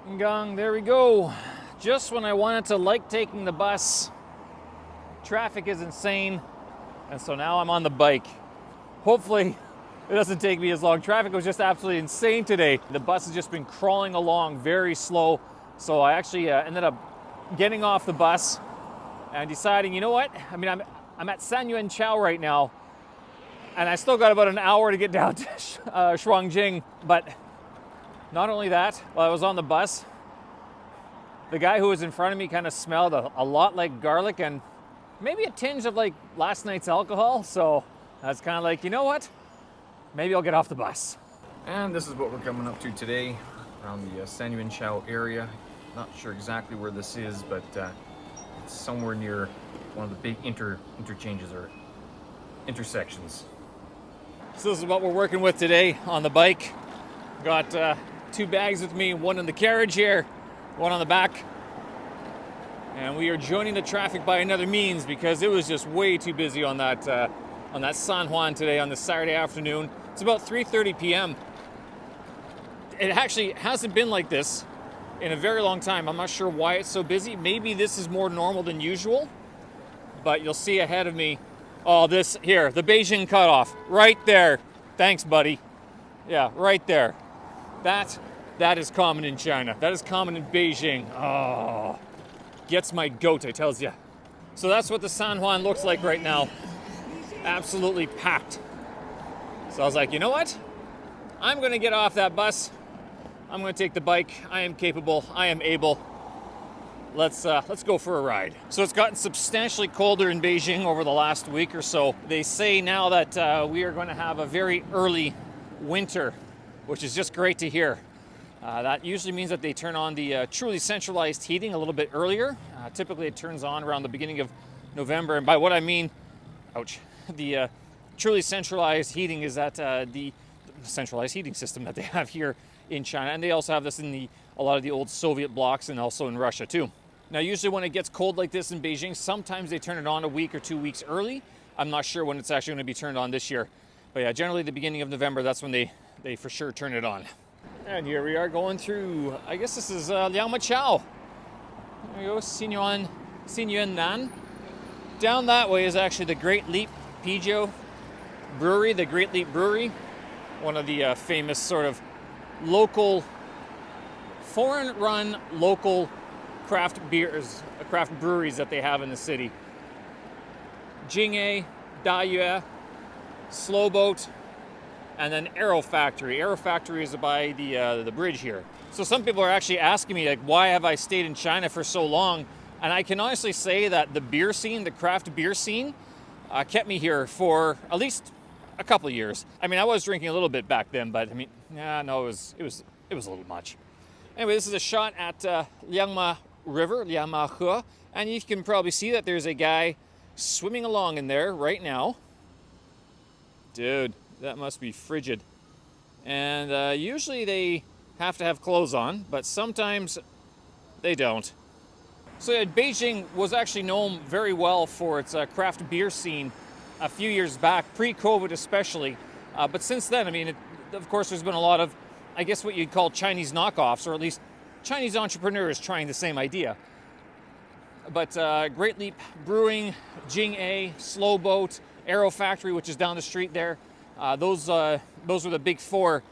Gang, there we go. Just when I wanted to like taking the bus, traffic is insane, and so now I'm on the bike. Hopefully it doesn't take me as long. Traffic was just absolutely insane today. The bus has just been crawling along very slow, so I actually ended up getting off the bus and deciding, you know what? I mean, I'm at Sanyuanqiao right now, and I still got about an hour to get down to Shuangjing, but not only that, while I was on the bus, the guy who was in front of me kind of smelled a lot like garlic and maybe a tinge of like last night's alcohol. So I was kind of like, you know what? Maybe I'll get off the bus. And this is what we're coming up to today around the Sanyuanqiao area. Not sure exactly where this is, but it's somewhere near one of the big interchanges or intersections. So this is what we're working with today on the bike. Got 2 bags with me, one in the carriage here, one on the back. And we are joining the traffic by another means because it was just way too busy on that San Juan today on this Saturday afternoon. It's about 3:30 p.m. It actually hasn't been like this in a very long time. I'm not sure why it's so busy. Maybe this is more normal than usual, but you'll see ahead of me. Oh, this here, the Beijing cutoff, right there. Thanks, buddy. Yeah, right there. That is common in China. That is common in Beijing. Oh, gets my goat, I tells ya. So that's what the San Juan looks like right now. Absolutely packed. So I was like, you know what? I'm going to get off that bus. I'm going to take the bike. I am capable. I am able. Let's go for a ride. So it's gotten substantially colder in Beijing over the last week or so. They say now that we are going to have a very early winter, which is just great to hear. That usually means that they turn on the truly centralized heating a little bit earlier. Typically it turns on around the beginning of November, and by what I mean, the truly centralized heating is that the centralized heating system that they have here in China, and they also have this in a lot of the old Soviet blocks and also in Russia too. Now usually when it gets cold like this in Beijing, sometimes they turn it on a week or 2 weeks early. I'm not sure when it's actually going to be turned on this year. But yeah, generally the beginning of November, that's when they for sure turn it on. And here we are going through, I guess this is Liangmaqiao. There we go, Sanyuanqiao. Down that way is actually the Great Leap Pijiu Brewery, the Great Leap Brewery. One of the famous sort of local, foreign-run local craft breweries that they have in the city. Jing'e, Dayue, Slow Boat, and then Aero Factory. Aero Factory is by the bridge here. So some people are actually asking me, like, why have I stayed in China for so long? And I can honestly say that the beer scene, the craft beer scene, kept me here for at least a couple of years. I mean, I was drinking a little bit back then, but I mean, no, it was a little much. Anyway, this is a shot at Liangma River, Liangmaqiao, and you can probably see that there's a guy swimming along in there right now. Dude, that must be frigid. And usually they have to have clothes on, but sometimes they don't. So yeah, Beijing was actually known very well for its craft beer scene a few years back, pre-COVID especially. But since then, I mean, of course, there's been a lot of, I guess what you'd call Chinese knockoffs, or at least Chinese entrepreneurs trying the same idea. But Great Leap Brewing, Jing'e, Slow Boat, Aero Factory, which is down the street there, those were the big 4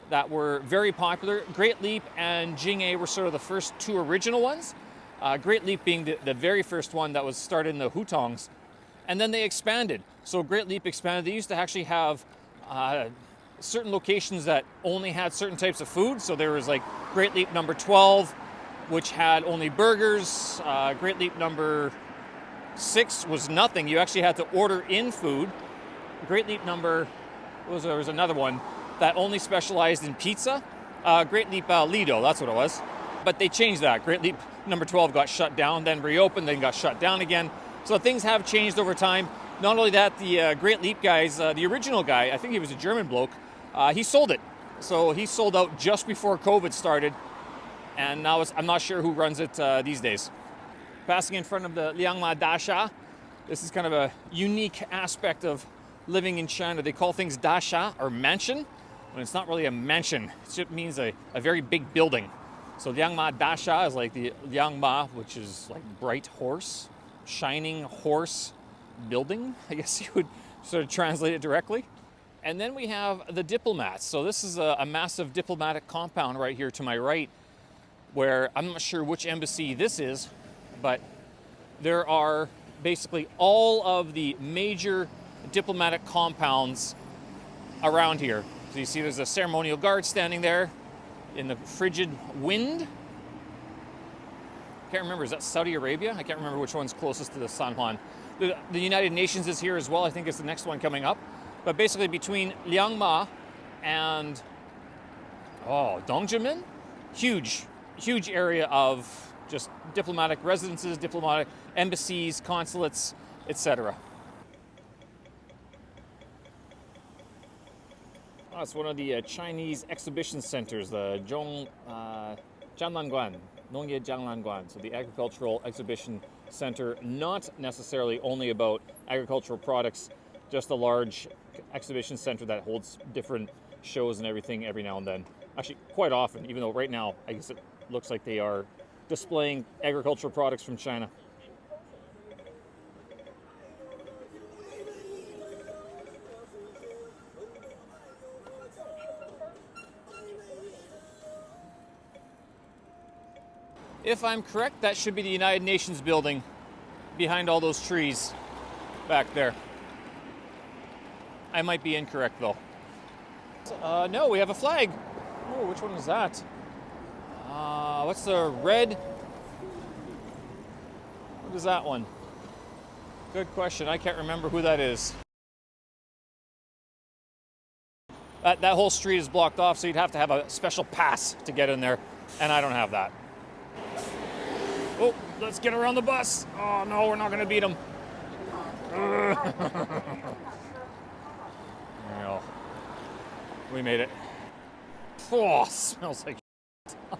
that were very popular. Great Leap and Jing'e were sort of the first 2 original ones. Great Leap being the very first one that was started in the Hutongs. And then they expanded. So Great Leap expanded. They used to actually have certain locations that only had certain types of food. So there was like Great Leap number 12, which had only burgers. Great Leap number 6 was nothing. You actually had to order in food. Great Leap number, there was another one that only specialized in pizza. Great Leap Lido, that's what it was. But they changed that. Great Leap number 12 got shut down, then reopened, then got shut down again. So things have changed over time. Not only that, the Great Leap guys, the original guy, I think he was a German bloke, he sold it. So he sold out just before COVID started. And now I'm not sure who runs it these days. Passing in front of the Liangmaqiao. This is kind of a unique aspect of living in China. They call things dasha, or mansion, when it's not really a mansion. It just means a very big building. So Liangma Dasha is like the Liangma, which is like bright horse, shining horse building, I guess you would sort of translate it directly. And then we have the diplomats. So this is a massive diplomatic compound right here to my right, where I'm not sure which embassy this is, but there are basically all of the major diplomatic compounds around here. So you see there's a ceremonial guard standing there in the frigid wind. I can't remember, is that Saudi Arabia? I can't remember which one's closest to the San Juan. The United Nations is here as well. I think it's the next one coming up. But basically between Liangma and Dongjimin, huge area of just diplomatic residences, diplomatic embassies, consulates, etc. Oh, it's one of the Chinese exhibition centers, the Jianglanguan, Nongye Jianglanguan, so the agricultural exhibition center, not necessarily only about agricultural products, just a large exhibition center that holds different shows and everything every now and then. Actually, quite often, even though right now, I guess it looks like they are displaying agricultural products from China. If I'm correct, that should be the United Nations building behind all those trees back there. I might be incorrect though. No, we have a flag. Oh, which one is that? What's the red? What is that one? Good question. I can't remember who that is. That whole street is blocked off, so you'd have to have a special pass to get in there, and I don't have that. Oh, let's get around the bus. Oh no, we're not going to beat them. There we go. We made it. Oh, smells like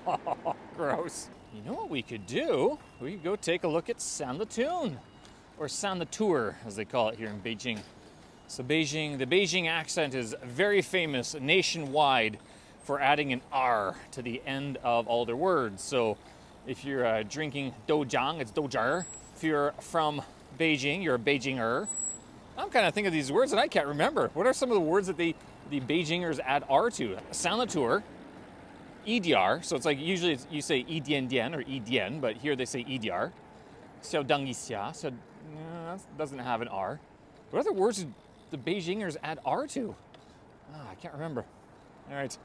oh, gross. You know what we could do? We could go take a look at Sanlitun, or Sanlitour, as they call it here in Beijing. So Beijing, the Beijing accent is very famous nationwide for adding an R to the end of all their words. So if you're drinking doujiang, it's doujar. If you're from Beijing, you're a Beijinger. I'm kind of thinking of these words that I can't remember. What are some of the words that the Beijingers add R to? Sanlitour, EDR, so it's like usually you say Idian or Idian, but here they say EDR. Xiaodangixia, so that doesn't have an R. What other words did the Beijingers add R to? I can't remember. All right,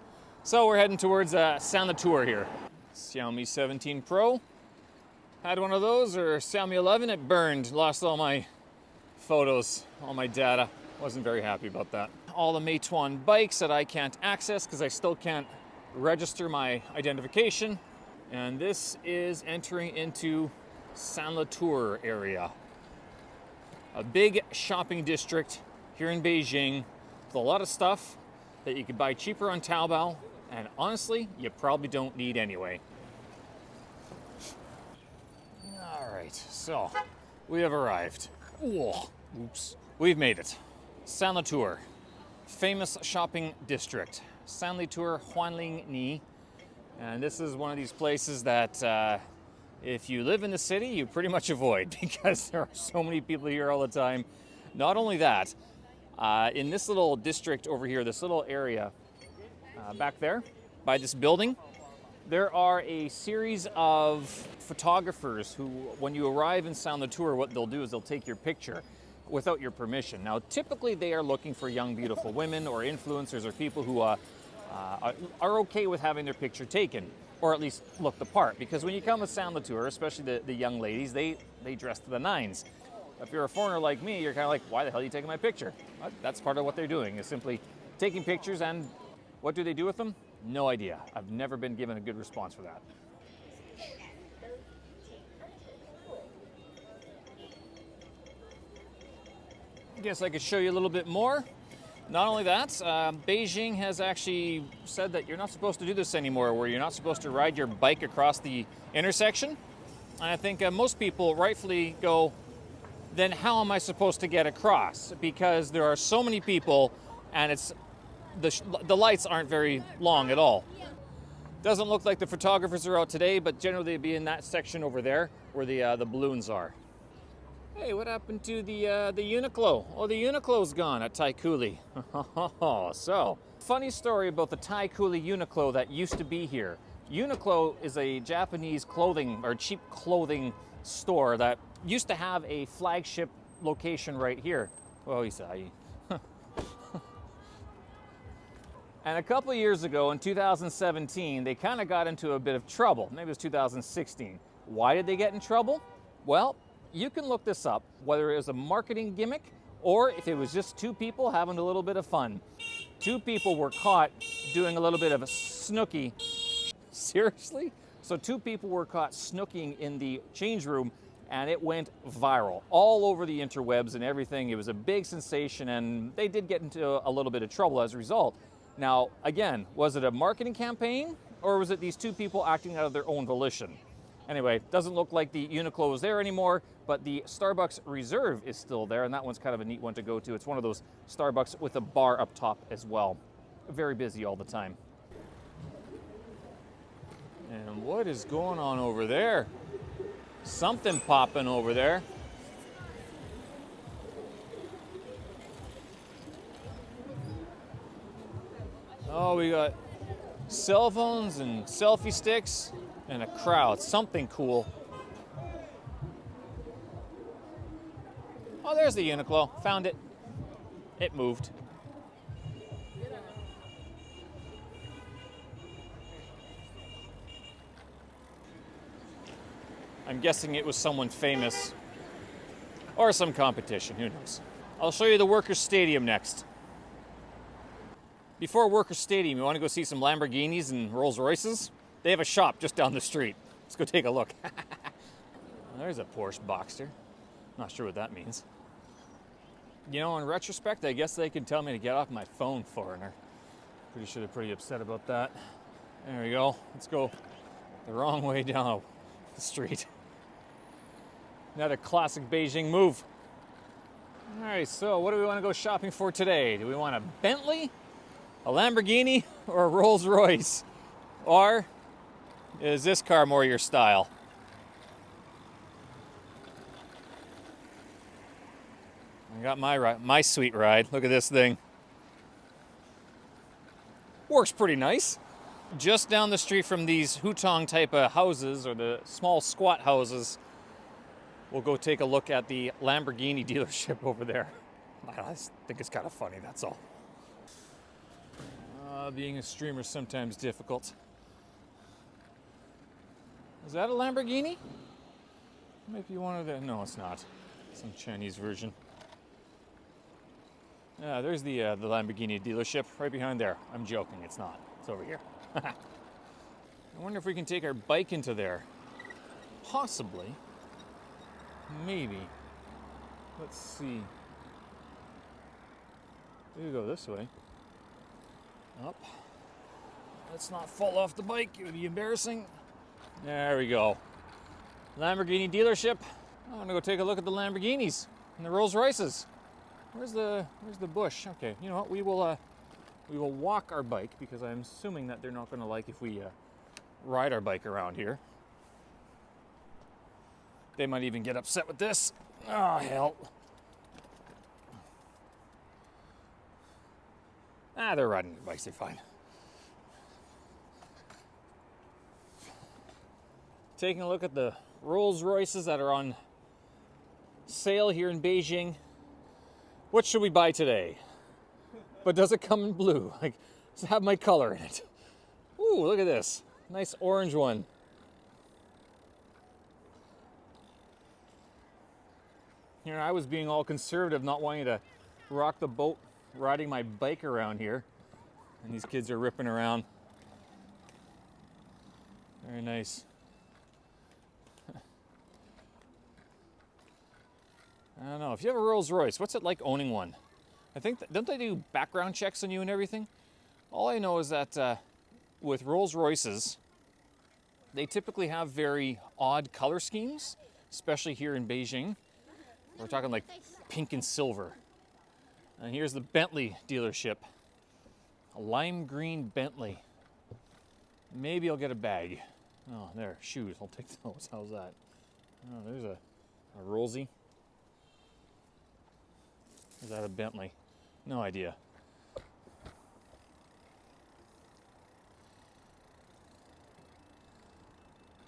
so we're heading towards Sanlitour here. Xiaomi 17 Pro. Had one of those, or Xiaomi 11, it burned. Lost all my photos, all my data. Wasn't very happy about that. All the Meituan bikes that I can't access because I still can't register my identification. And this is entering into Sanlitour area. A big shopping district here in Beijing with a lot of stuff that you could buy cheaper on Taobao, and honestly, you probably don't need anyway. All right, so we have arrived. Whoa, oops. We've made it. Sanlitour, famous shopping district. Sanlitour Huanlingni. And this is one of these places that if you live in the city, you pretty much avoid because there are so many people here all the time. Not only that, in this little district over here, this little area back there by this building, there are a series of photographers who, when you arrive in Sanlitour, what they'll do is they'll take your picture without your permission. Now, typically they are looking for young, beautiful women or influencers or people who are okay with having their picture taken, or at least look the part. Because when you come to Sanlitour, especially the young ladies, they dress to the nines. If you're a foreigner like me, you're kind of like, why the hell are you taking my picture? That's part of what they're doing, is simply taking pictures, and what do they do with them? No idea. I've never been given a good response for that. I guess I could show you a little bit more. Not only that, Beijing has actually said that you're not supposed to do this anymore, where you're not supposed to ride your bike across the intersection. And I think most people rightfully go, then how am I supposed to get across? Because there are so many people, and it's the lights aren't very long at all. Doesn't look like the photographers are out today, but generally they'd be in that section over there where the balloons are. Hey, what happened to the Uniqlo? Oh, the Uniqlo's gone at Taikuli. So, funny story about the Taikuli Uniqlo that used to be here. Uniqlo is a Japanese clothing or cheap clothing store that used to have a flagship location right here. Oh, Isai. And a couple of years ago, in 2017, they kind of got into a bit of trouble. Maybe it was 2016. Why did they get in trouble? Well, you can look this up, whether it was a marketing gimmick or if it was just two people having a little bit of fun. Two people were caught doing a little bit of a snooky. Seriously? So two people were caught snooking in the change room, and it went viral all over the interwebs and everything. It was a big sensation, and they did get into a little bit of trouble as a result. Now, again, was it a marketing campaign or was it these two people acting out of their own volition? Anyway, doesn't look like the Uniqlo is there anymore, but the Starbucks Reserve is still there, and that one's kind of a neat one to go to. It's one of those Starbucks with a bar up top as well. Very busy all the time. And what is going on over there? Something popping over there. Oh, we got cell phones and selfie sticks and a crowd. Something cool. Oh, there's the Uniqlo. Found it. It moved. I'm guessing it was someone famous or some competition. Who knows? I'll show you the Workers' Stadium next. Before Workers' Stadium, you want to go see some Lamborghinis and Rolls Royces? They have a shop just down the street. Let's go take a look. There's a Porsche Boxster. Not sure what that means. You know, in retrospect, I guess they could tell me to get off my phone, foreigner. Pretty sure they're pretty upset about that. There we go. Let's go the wrong way down the street. Another classic Beijing move. All right, so what do we want to go shopping for today? Do we want a Bentley, a Lamborghini, or a Rolls Royce? Or is this car more your style? I got my sweet ride. Look at this thing. Works pretty nice. Just down the street from these Hutong type of houses, or the small squat houses, we'll go take a look at the Lamborghini dealership over there. I just think it's kind of funny, that's all. Being a streamer is sometimes difficult. Is that a Lamborghini? Maybe one of the... No, it's not. Some Chinese version. Yeah, there's the Lamborghini dealership right behind there. I'm joking, it's not. It's over here. I wonder if we can take our bike into there. Possibly. Maybe. Let's see. We go this way. Up. Let's not fall off the bike. It would be embarrassing. There we go. Lamborghini dealership. I'm gonna go take a look at the Lamborghinis and the Rolls Royces. Where's the bush? Okay, you know what? We will walk our bike because I'm assuming that they're not gonna like if we ride our bike around here. They might even get upset with this. Oh, hell. They're riding their bikes, they're fine. Taking a look at the Rolls Royces that are on sale here in Beijing. What should we buy today? But does it come in blue? Like, does it have my color in it? Ooh, look at this. Nice orange one. Here, I was being all conservative, not wanting to rock the boat, riding my bike around here. And these kids are ripping around. Very nice. I don't know. If you have a Rolls Royce, what's it like owning one? I think, don't they do background checks on you and everything? All I know is that with Rolls Royces, they typically have very odd color schemes, especially here in Beijing. We're talking like pink and silver. And here's the Bentley dealership. A lime green Bentley. Maybe I'll get a bag. Oh, there, shoes. I'll take those. How's that? Oh, there's a Rollsy. Is that a Bentley? No idea.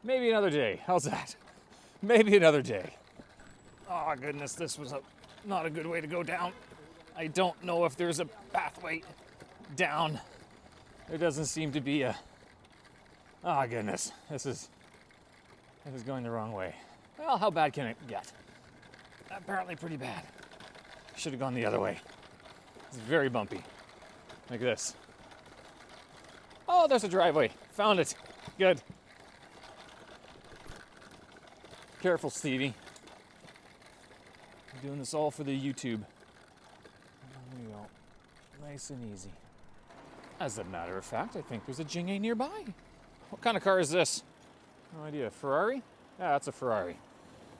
Maybe another day. How's that? Maybe another day. Oh, goodness, this was not a good way to go down. I don't know if there's a pathway down. There doesn't seem to be a... Oh, goodness. This is going the wrong way. Well, how bad can it get? Apparently pretty bad. Should have gone the other way. It's very bumpy. Like this. Oh, there's a driveway. Found it. Good. Careful, Stevie. I'm doing this all for the YouTube. There we go. Nice and easy. As a matter of fact, I think there's a Jing-A nearby. What kind of car is this? No idea. Ferrari? Yeah, that's a Ferrari.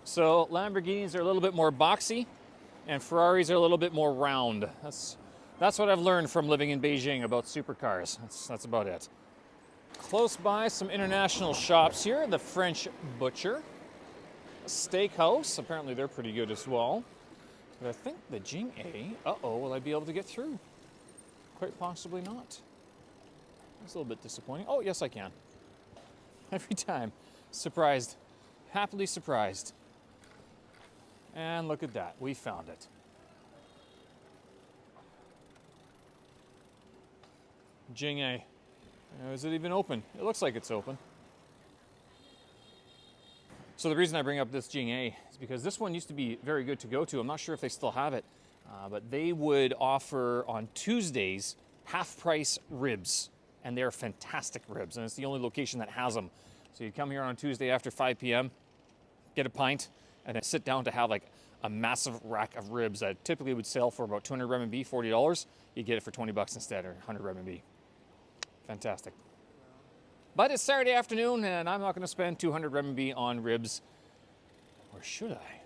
So Lamborghinis are a little bit more boxy, and Ferraris are a little bit more round. That's what I've learned from living in Beijing about supercars. That's about it. Close by, some international shops here. The French Butcher. A steakhouse. Apparently they're pretty good as well. But I think the Jing-A... Uh-oh, will I be able to get through? Quite possibly not. That's a little bit disappointing. Oh, yes, I can. Every time. Surprised. Happily surprised. And look at that. We found it. Jing-A. Is it even open? It looks like it's open. So the reason I bring up this Jing-A is because this one used to be very good to go to. I'm not sure if they still have it. But they would offer on Tuesdays half-price ribs. And they're fantastic ribs. And it's the only location that has them. So you'd come here on Tuesday after 5 p.m., get a pint, and then sit down to have like a massive rack of ribs that typically would sell for about 200 RMB, $40. You get it for 20 bucks instead, or 100 RMB. Fantastic. But it's Saturday afternoon, and I'm not going to spend 200 RMB on ribs. Or should I?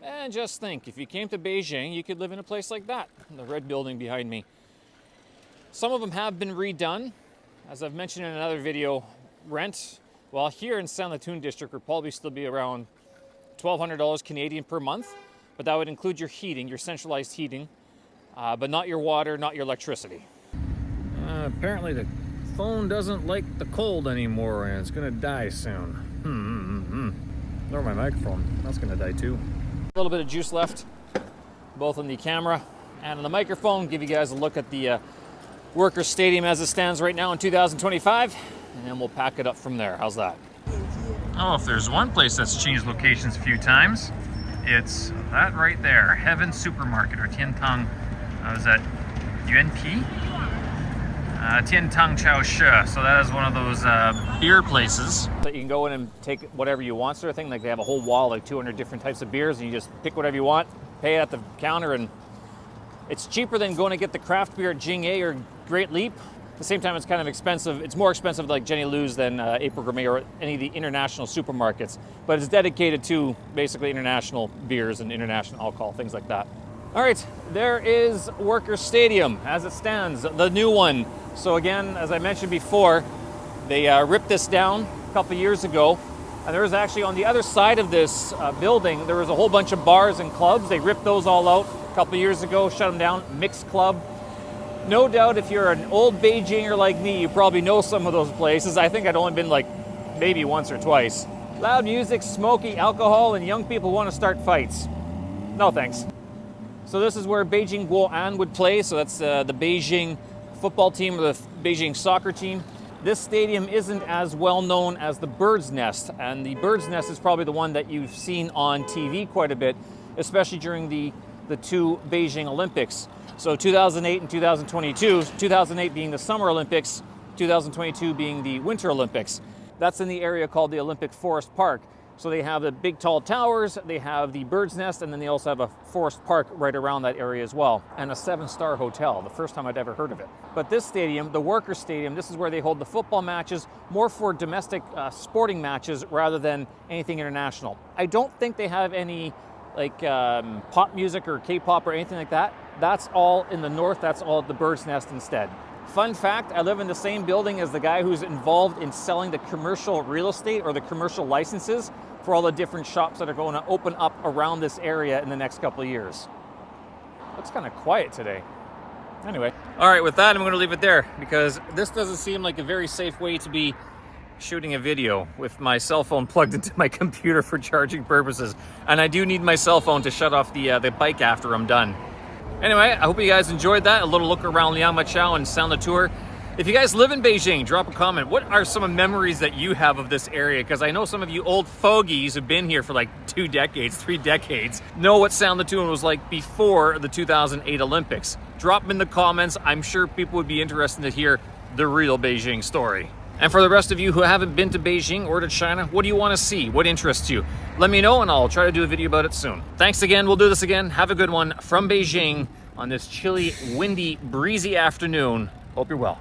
And just think, if you came to Beijing, you could live in a place like that, the red building behind me. Some of them have been redone. As I've mentioned in another video, rent, well, here in Sanlitun district would probably still be around $1,200 Canadian per month, but that would include your heating, your centralized heating, but not your water, not your electricity. Apparently the phone doesn't like the cold anymore, and it's gonna die soon. Nor my microphone, that's gonna die too. A little bit of juice left, both on the camera and on the microphone. Give you guys a look at the Workers' Stadium as it stands right now in 2025, and then we'll pack it up from there. How's that? Oh, if there's one place that's changed locations a few times, it's that right there, Heaven Supermarket, or Tiantang. Was that Yuanpi? Tiantang Shi. So that is one of those beer places that you can go in and take whatever you want, sort of thing. Like they have a whole wall, like 200 different types of beers, and you just pick whatever you want, pay it at the counter, and it's cheaper than going to get the craft beer at Jing-A or Great Leap. At the same time, it's kind of expensive. It's more expensive like Jenny Lou's than April Gourmet or any of the international supermarkets. But it's dedicated to basically international beers and international alcohol, things like that. All right, there is Workers' Stadium as it stands, the new one. So again, as I mentioned before, they ripped this down a couple years ago. And there was actually on the other side of this building, there was a whole bunch of bars and clubs. They ripped those all out a couple years ago, shut them down, mixed club. No doubt if you're an old Beijinger like me, you probably know some of those places. I think I'd only been like maybe once or twice. Loud music, smoky, alcohol, and young people want to start fights. No thanks. So this is where Beijing Guoan would play. So that's the Beijing football team or the Beijing soccer team. This stadium isn't as well known as the Bird's Nest. And the Bird's Nest is probably the one that you've seen on TV quite a bit, especially during the two Beijing Olympics. So 2008 and 2022, 2008 being the Summer Olympics, 2022 being the Winter Olympics. That's in the area called the Olympic Forest Park. So they have the big tall towers, they have the Bird's Nest, and then they also have a forest park right around that area as well, and a 7-star hotel, the first time I'd ever heard of it. But this stadium, the Workers' Stadium, this is where they hold the football matches, more for domestic sporting matches rather than anything international. I don't think they have any like pop music or K-pop or anything like that. That's all in the north, that's all at the Bird's Nest instead. Fun fact, I live in the same building as the guy who's involved in selling the commercial real estate or the commercial licenses for all the different shops that are going to open up around this area in the next couple of years. Looks kind of quiet today. Anyway, all right, with that, I'm going to leave it there because this doesn't seem like a very safe way to be shooting a video with my cell phone plugged into my computer for charging purposes. And I do need my cell phone to shut off the bike after I'm done. Anyway, I hope you guys enjoyed that. A little look around Liangmaqiao and Sanlitun. If you guys live in Beijing, drop a comment. What are some memories that you have of this area? Because I know some of you old fogies who've been here for like 2 decades, 3 decades, know what Sanlitun was like before the 2008 Olympics. Drop them in the comments. I'm sure people would be interested to hear the real Beijing story. And for the rest of you who haven't been to Beijing or to China, what do you want to see? What interests you? Let me know and I'll try to do a video about it soon. Thanks again. We'll do this again. Have a good one from Beijing on this chilly, windy, breezy afternoon. Hope you're well.